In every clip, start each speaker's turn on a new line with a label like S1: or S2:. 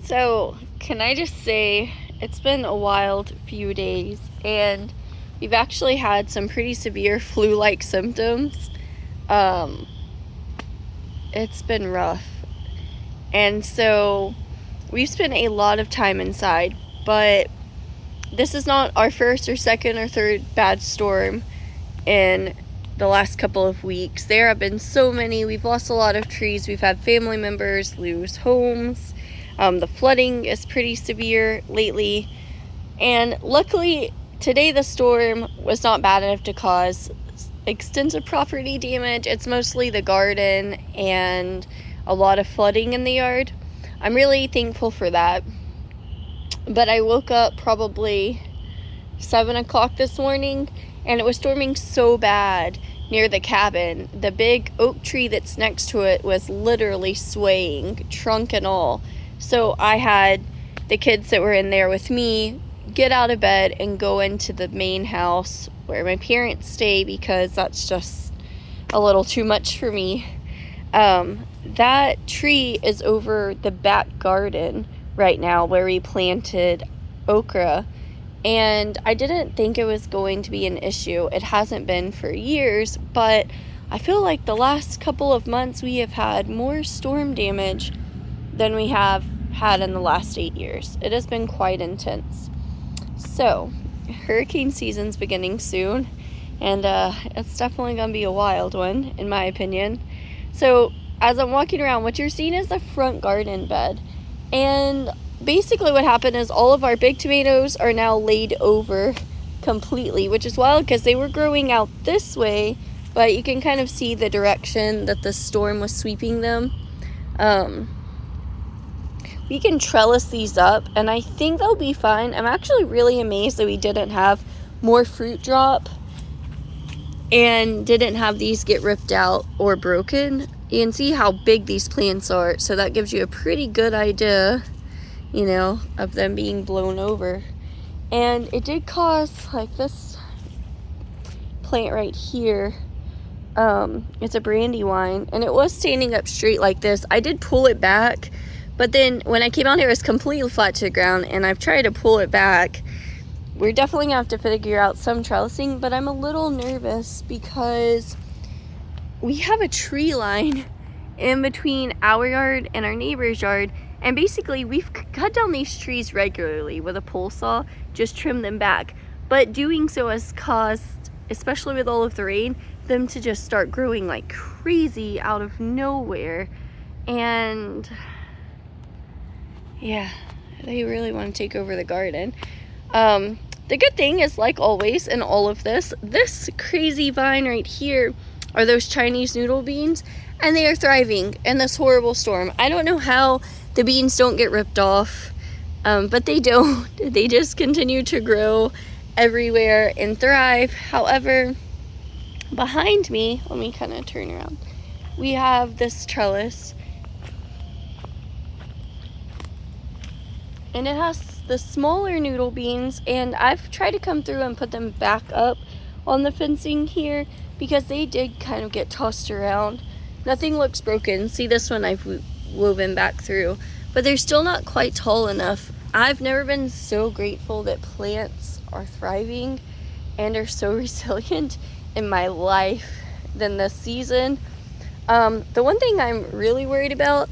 S1: So, can I just say, it's been a wild few days, and we've actually had some pretty severe flu-like symptoms. Um, it's been rough. And so, we've spent a lot of time inside, but this is not our first or second or third bad storm in the last couple of weeks. There have been so many. We've lost a lot of trees. We've had family members lose homes. The flooding is pretty severe lately. And luckily, today the storm was not bad enough to cause extensive property damage. It's mostly the garden and a lot of flooding in the yard. I'm really thankful for that. But I woke up probably 7 o'clock this morning, and it was storming so bad near the cabin. The big oak tree that's next to it was literally swaying, trunk and all. So I had the kids that were in there with me get out of bed and go into the main house where my parents stay, because that's just a little too much for me. That tree is over the back garden right now where we planted okra. And I didn't think it was going to be an issue. It hasn't been for years, but I feel like the last couple of months we have had more storm damage than we have had in the last 8 years. It has been quite intense. So, hurricane season's beginning soon, and it's definitely going to be a wild one, in my opinion. So, as I'm walking around, what you're seeing is the front garden bed. And basically what happened is all of our big tomatoes are now laid over completely, which is wild because they were growing out this way, but you can kind of see the direction that the storm was sweeping them. We can trellis these up, and I think they'll be fine. I'm actually really amazed that we didn't have more fruit drop and didn't have these get ripped out or broken. You can see how big these plants are, so that gives you a pretty good idea, of them being blown over. And it did cause, like, this plant right here, it's a brandywine, and it was standing up straight like this. I did pull it back, but then when I came out here, it was completely flat to the ground, and I've tried to pull it back. We're definitely gonna have to figure out some trellising, but I'm a little nervous because we have a tree line in between our yard and our neighbor's yard, and basically we've cut down these trees regularly with a pole saw, just trim them back. But doing so has caused, especially with all of the rain, them to just start growing like crazy out of nowhere. And yeah, they really want to take over the garden. The good thing is, like always in all of this crazy vine right here are those Chinese noodle beans, and they are thriving in this horrible storm. I don't know how the beans don't get ripped off, but they don't. They just continue to grow everywhere and thrive. However, behind me, let me kind of turn around, we have this trellis, and it has the smaller noodle beans, and I've tried to come through and put them back up on the fencing here because they did kind of get tossed around. Nothing looks broken. See, this one I've woven back through, but they're still not quite tall enough. I've never been so grateful that plants are thriving and are so resilient in my life than this season. The one thing I'm really worried about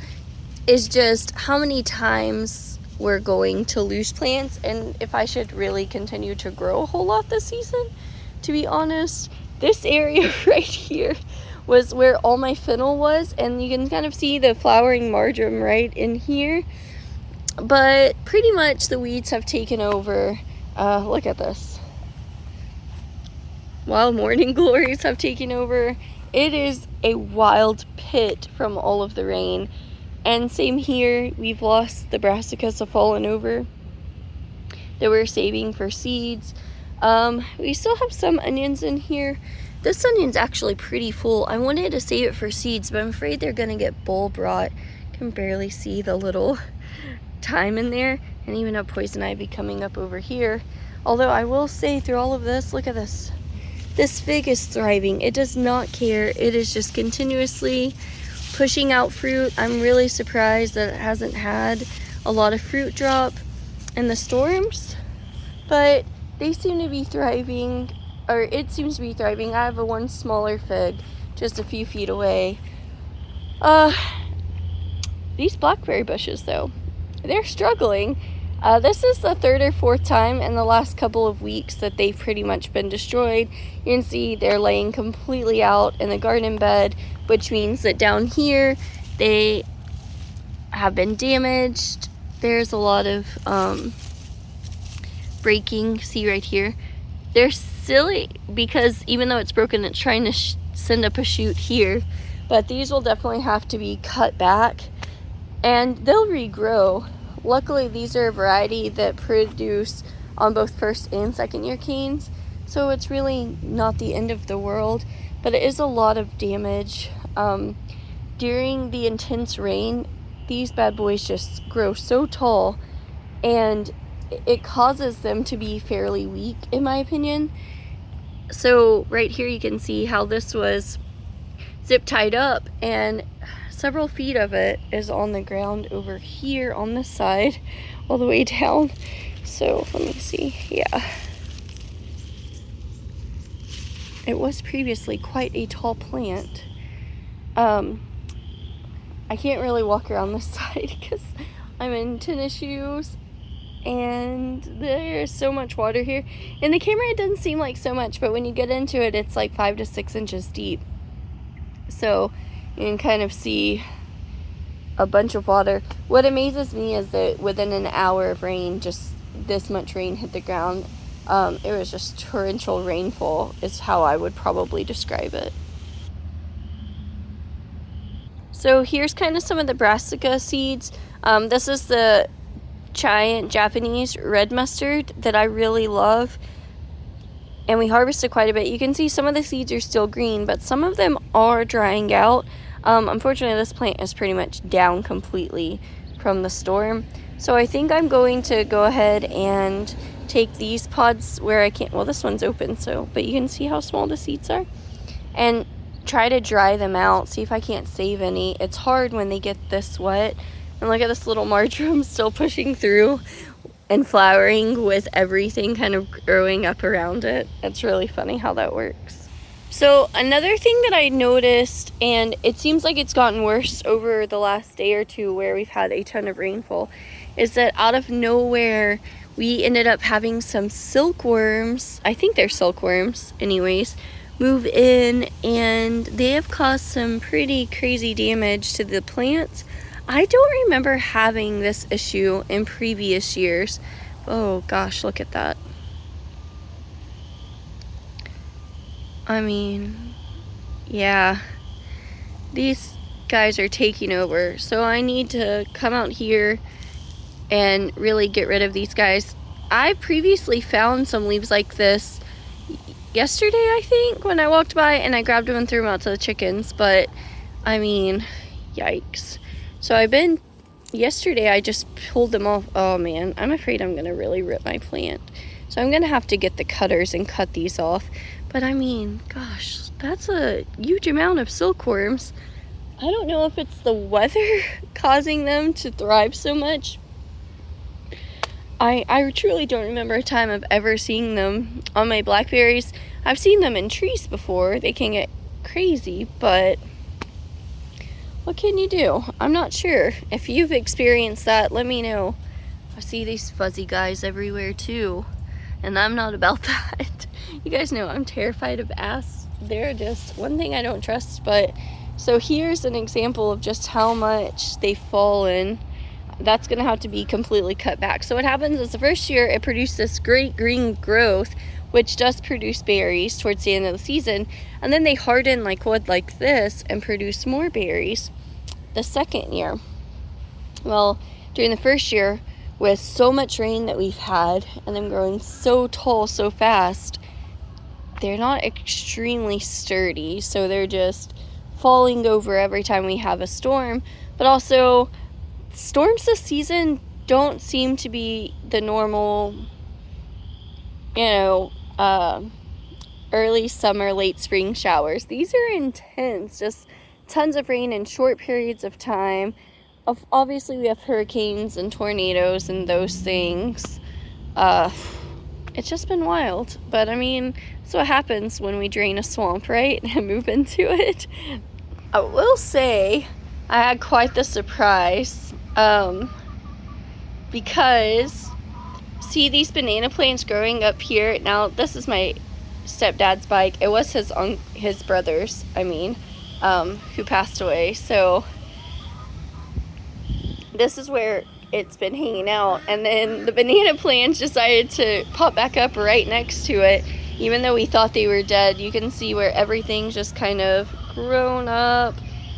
S1: is just how many times we're going to lose plants, and if I should really continue to grow a whole lot this season. To be honest, this area right here was where all my fennel was, and you can kind of see the flowering marjoram right in here, but pretty much the weeds have taken over. Look at this. Wild morning glories have taken over. It is a wild pit from all of the rain. And same here, we've lost the brassicas have fallen over that we're saving for seeds. We still have some onions in here. This onion's actually pretty full. I wanted to save it for seeds, but I'm afraid they're gonna get bulb rot. I can barely see the little thyme in there, and even a poison ivy coming up over here. Although I will say, through all of this, look at this. This fig is thriving. It does not care. It is just continuously pushing out fruit. I'm really surprised that it hasn't had a lot of fruit drop in the storms, but they seem to be thriving, or it seems to be thriving. I have one smaller fig just a few feet away. These blackberry bushes, though, they're struggling. This is the third or fourth time in the last couple of weeks that they've pretty much been destroyed. You can see they're laying completely out in the garden bed, which means that down here they have been damaged. There's a lot of breaking. See right here? They're silly because even though it's broken, it's trying to send up a shoot here. But these will definitely have to be cut back and they'll regrow. Luckily, these are a variety that produce on both first and second year canes, so it's really not the end of the world, but it is a lot of damage. During the intense rain, these bad boys just grow so tall, and it causes them to be fairly weak, in my opinion. So right here you can see how this was zip tied up, and several feet of it is on the ground over here on this side all the way down. So let me see. Yeah, it was previously quite a tall plant. I can't really walk around this side because I'm in tennis shoes and there's so much water here. In the camera it doesn't seem like so much, but when you get into it, it's like 5 to 6 inches deep. So you can kind of see a bunch of water. What amazes me is that within an hour of rain, just this much rain hit the ground. It was just torrential rainfall is how I would probably describe it. So here's kind of some of the brassica seeds. This is the giant Japanese red mustard that I really love, and we harvested quite a bit. You can see some of the seeds are still green, but some of them are drying out. Unfortunately, this plant is pretty much down completely from the storm, so I think I'm going to go ahead and take these pods where I can't, well, this one's open, so, but you can see how small the seeds are, and try to dry them out, see if I can't save any. It's hard when they get this wet. And look at this little marjoram still pushing through and flowering with everything kind of growing up around it. It's really funny how that works. So another thing that I noticed, and it seems like it's gotten worse over the last day or two where we've had a ton of rainfall, is that out of nowhere we ended up having some silkworms, I think they're silkworms anyways, move in, and they have caused some pretty crazy damage to the plants. I don't remember having this issue in previous years. Oh gosh, look at that. I mean, yeah, these guys are taking over, so I need to come out here and really get rid of these guys. I previously found some leaves like this yesterday, I think, when I walked by, and I grabbed them and threw them out to the chickens, but I mean, yikes. So yesterday I just pulled them off. Oh man, I'm afraid I'm gonna really rip my plant. So I'm gonna have to get the cutters and cut these off. But I mean, gosh, that's a huge amount of silkworms. I don't know if it's the weather causing them to thrive so much. I truly don't remember a time of ever seeing them on my blackberries. I've seen them in trees before. They can get crazy, but what can you do? I'm not sure. If you've experienced that, let me know. I see these fuzzy guys everywhere too, and I'm not about that. You guys know I'm terrified of asps. They're just one thing I don't trust. But so here's an example of just how much they've fallen. That's gonna have to be completely cut back. So what happens is the first year it produced this great green growth, which does produce berries towards the end of the season, and then they harden like wood like this and produce more berries the second year. Well, during the first year, with so much rain that we've had and them growing so tall so fast, they're not extremely sturdy, so they're just falling over every time we have a storm. But also, storms this season don't seem to be the normal, early summer, late spring showers. These are intense, just tons of rain in short periods of time. obviously we have hurricanes and tornadoes and those things. It's just been wild. But I mean, that's what happens when we drain a swamp, right? And move into it. I will say I had quite the surprise. Because see these banana plants growing up here. Now this is my stepdad's bike. It was his brother's, who passed away. So this is where it's been hanging out, and then the banana plants decided to pop back up right next to it. Even though we thought they were dead, you can see where everything's just kind of grown up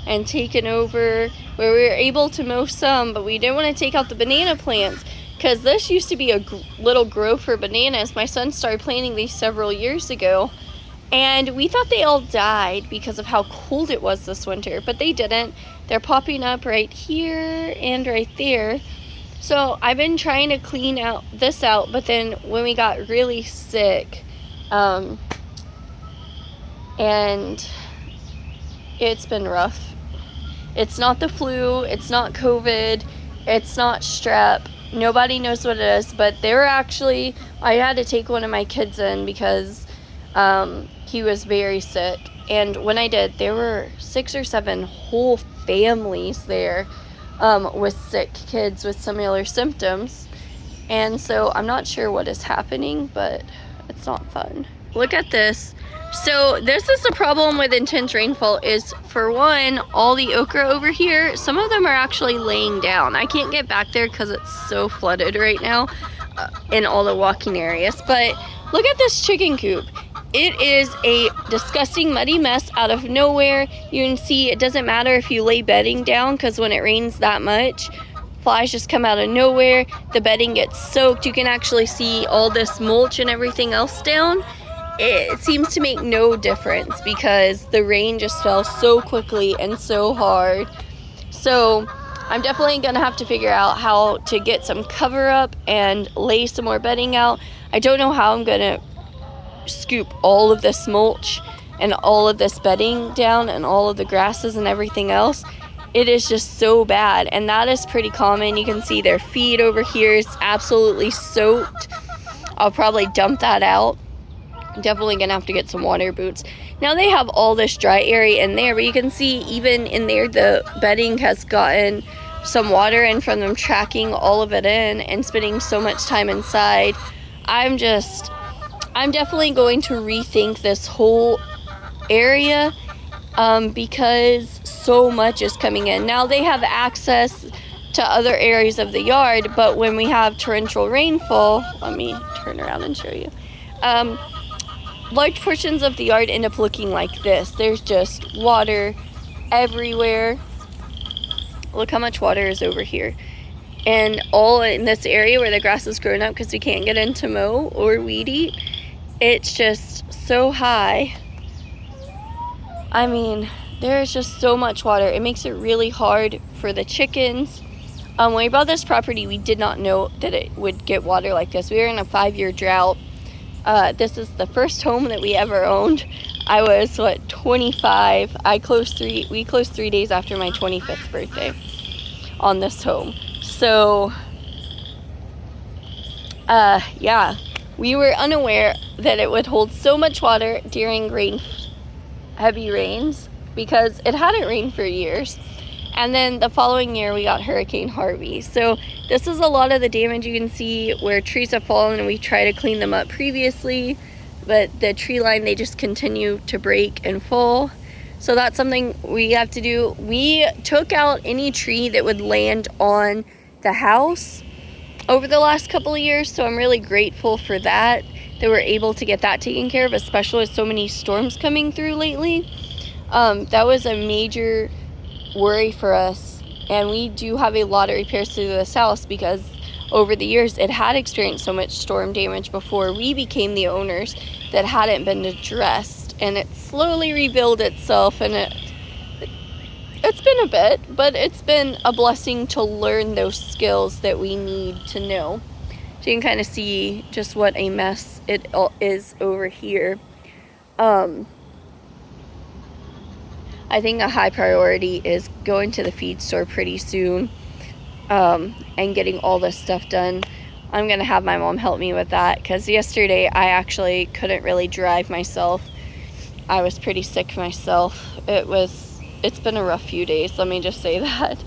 S1: and taken over, where we were able to mow some, but we didn't want to take out the banana plants because this used to be a little grove for bananas. My son started planting these several years ago, and we thought they all died because of how cold it was this winter, but they didn't. They're popping up right here and right there. So I've been trying to clean this out, but then when we got really sick, and it's been rough. It's not the flu, it's not COVID, it's not strep. Nobody knows what it is, but I had to take one of my kids in because he was very sick. And when I did, there were 6 or 7 whole families there with sick kids with similar symptoms. And so I'm not sure what is happening, but it's not fun. Look at this. So this is the problem with intense rainfall is, for one, all the okra over here, some of them are actually laying down. I can't get back there because it's so flooded right now in all the walking areas. But look at this chicken coop. It is a disgusting muddy mess out of nowhere. You can see it doesn't matter if you lay bedding down, because when it rains that much, flies just come out of nowhere. The bedding gets soaked. You can actually see all this mulch and everything else down. It seems to make no difference because the rain just fell so quickly and so hard. So I'm definitely going to have to figure out how to get some cover up and lay some more bedding out. I don't know how I'm going to scoop all of this mulch and all of this bedding down and all of the grasses and everything else. It is just so bad, and that is pretty common. You can see their feed over here is absolutely soaked. I'll probably dump that out. Definitely gonna have to get some water boots. Now they have all this dry area in there, but you can see even in there the bedding has gotten some water in from them tracking all of it in and spending so much time inside. I'm definitely going to rethink this whole area because so much is coming in. Now they have access to other areas of the yard, but when we have torrential rainfall, let me turn around and show you. Large portions of the yard end up looking like this. There's just water everywhere. Look how much water is over here. And all in this area where the grass is grown up because we can't get in to mow or weed eat. It's just so high. I mean, there's just so much water. It makes it really hard for the chickens. When we bought this property, we did not know that it would get water like this. We were in a 5-year drought. This is the first home that we ever owned. I was 25. We closed 3 days after my 25th birthday on this home. So yeah, we were unaware that it would hold so much water during heavy rains, because it hadn't rained for years. And then the following year we got Hurricane Harvey. So this is a lot of the damage. You can see where trees have fallen, and we tried to clean them up previously, but the tree line, they just continue to break and fall. So that's something we have to do. We took out any tree that would land on the house over the last couple of years, so I'm really grateful for that we're able to get that taken care of, especially with so many storms coming through lately. That was a major worry for us, and we do have a lot of repairs to this house because over the years it had experienced so much storm damage before we became the owners that hadn't been addressed, and it slowly rebuilt itself, and it's been a bit, but it's been a blessing to learn those skills that we need to know. So you can kind of see just what a mess it is over here. I think a high priority is going to the feed store pretty soon, and getting all this stuff done. I'm gonna have my mom help me with that, because yesterday I actually couldn't really drive myself. I was pretty sick myself. It's been a rough few days, let me just say that.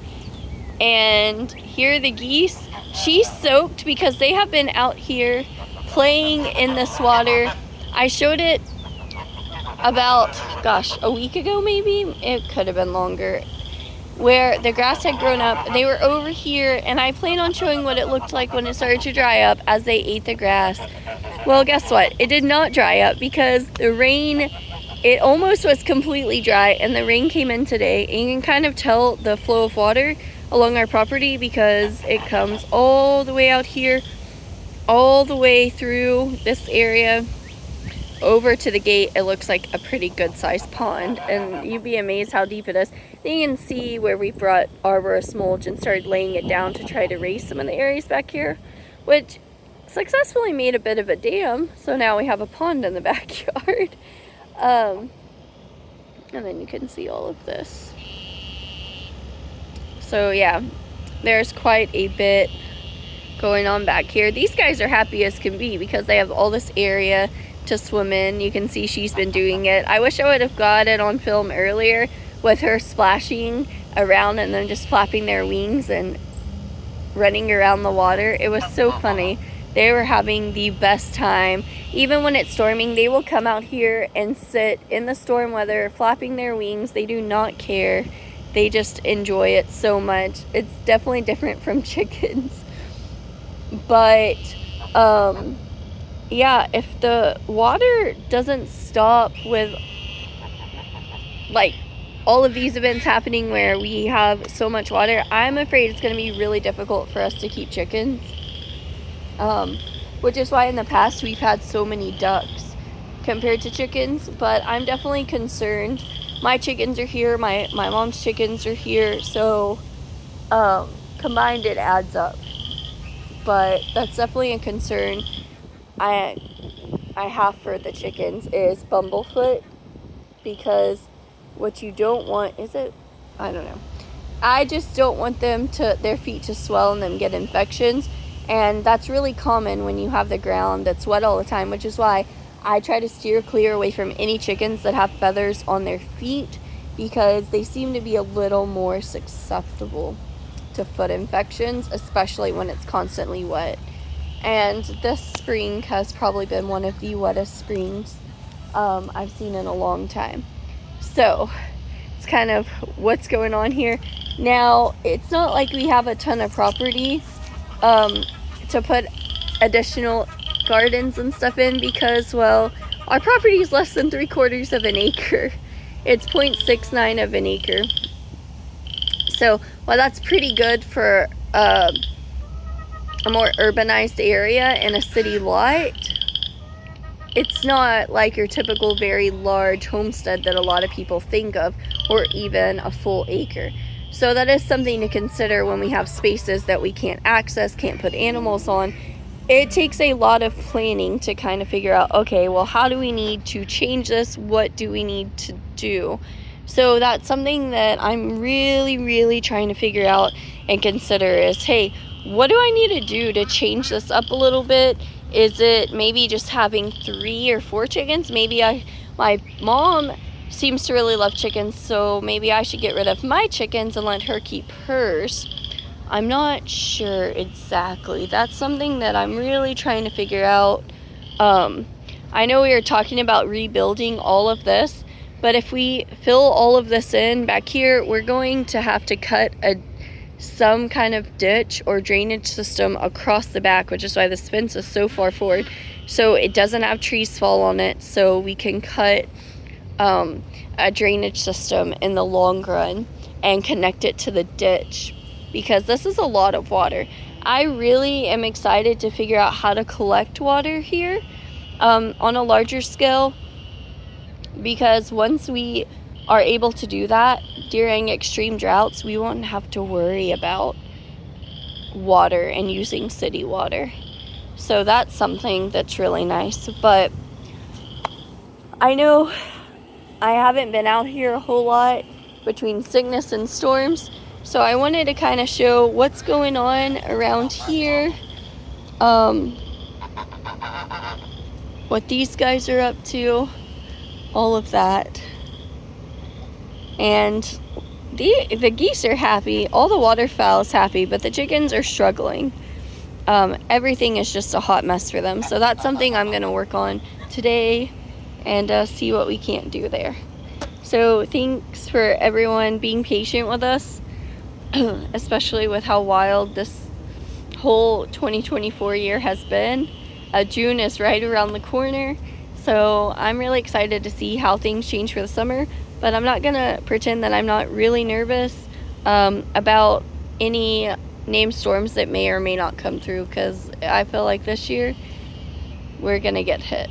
S1: And here are the geese. She's soaked because they have been out here playing in this water. I showed it about, gosh, a week ago maybe? It could have been longer. Where the grass had grown up. They were over here, and I plan on showing what it looked like when it started to dry up as they ate the grass. Well, guess what? It did not dry up because the rain, it almost was completely dry, and the rain came in today. And you can kind of tell the flow of water along our property because it comes all the way out here, all the way through this area, over to the gate. It looks like a pretty good sized pond, and you'd be amazed how deep it is. You can see where we brought arborist mulch and started laying it down to try to raise some of the areas back here, which successfully made a bit of a dam, so now we have a pond in the backyard. And then you can see all of this. So yeah, there's quite a bit going on back here. These guys are happy as can be because they have all this area to swim in. You can see she's been doing it. I wish I would have got it on film earlier with her splashing around and then just flapping their wings and running around the water. It was so funny. They were having the best time. Even when it's storming, they will come out here and sit in the storm weather, flapping their wings. They do not care. They just enjoy it so much. It's definitely different from chickens. But yeah, if the water doesn't stop with like all of these events happening where we have so much water, I'm afraid it's going to be really difficult for us to keep chickens. Which is why in the past we've had so many ducks compared to chickens. But I'm definitely concerned. My chickens are here, my mom's chickens are here, so combined it adds up. But that's definitely a concern I have for the chickens is bumblefoot, because what you don't want is it, I don't know. I just don't want their feet to swell and them get infections. And that's really common when you have the ground that's wet all the time, which is why I try to steer clear away from any chickens that have feathers on their feet, because they seem to be a little more susceptible to foot infections, especially when it's constantly wet. And this spring has probably been one of the wettest springs I've seen in a long time. So it's kind of what's going on here. Now, it's not like we have a ton of property to put additional gardens and stuff in, because, well, our property is less than 3/4 of an acre. It's 0.69 of an acre. So, while that's pretty good for a more urbanized area in a city lot, it's not like your typical very large homestead that a lot of people think of, or even a full acre. So that is something to consider when we have spaces that we can't access, can't put animals on. It takes a lot of planning to kind of figure out, okay, well, how do we need to change this? What do we need to do? So that's something that I'm really, really trying to figure out and consider is, hey, what do I need to do to change this up a little bit? Is it maybe just having 3 or 4 chickens? Maybe my mom seems to really love chickens, so maybe I should get rid of my chickens and let her keep hers. I'm not sure exactly. That's something that I'm really trying to figure out. I know we were talking about rebuilding all of this, but if we fill all of this in back here, we're going to have to cut some kind of ditch or drainage system across the back, which is why this fence is so far forward, so it doesn't have trees fall on it, so we can cut a drainage system in the long run and connect it to the ditch, because this is a lot of water. I really am excited to figure out how to collect water here on a larger scale, because once we are able to do that during extreme droughts, we won't have to worry about water and using city water. So that's something that's really nice. But I know I haven't been out here a whole lot between sickness and storms, so I wanted to kind of show what's going on around here, what these guys are up to, all of that. And the geese are happy, all the waterfowl is happy, but the chickens are struggling. Everything is just a hot mess for them, so that's something I'm going to work on today and see what we can't do there. So thanks for everyone being patient with us, especially with how wild this whole 2024 year has been. June is right around the corner, so I'm really excited to see how things change for the summer, but I'm not gonna pretend that I'm not really nervous about any named storms that may or may not come through, because I feel like this year we're gonna get hit.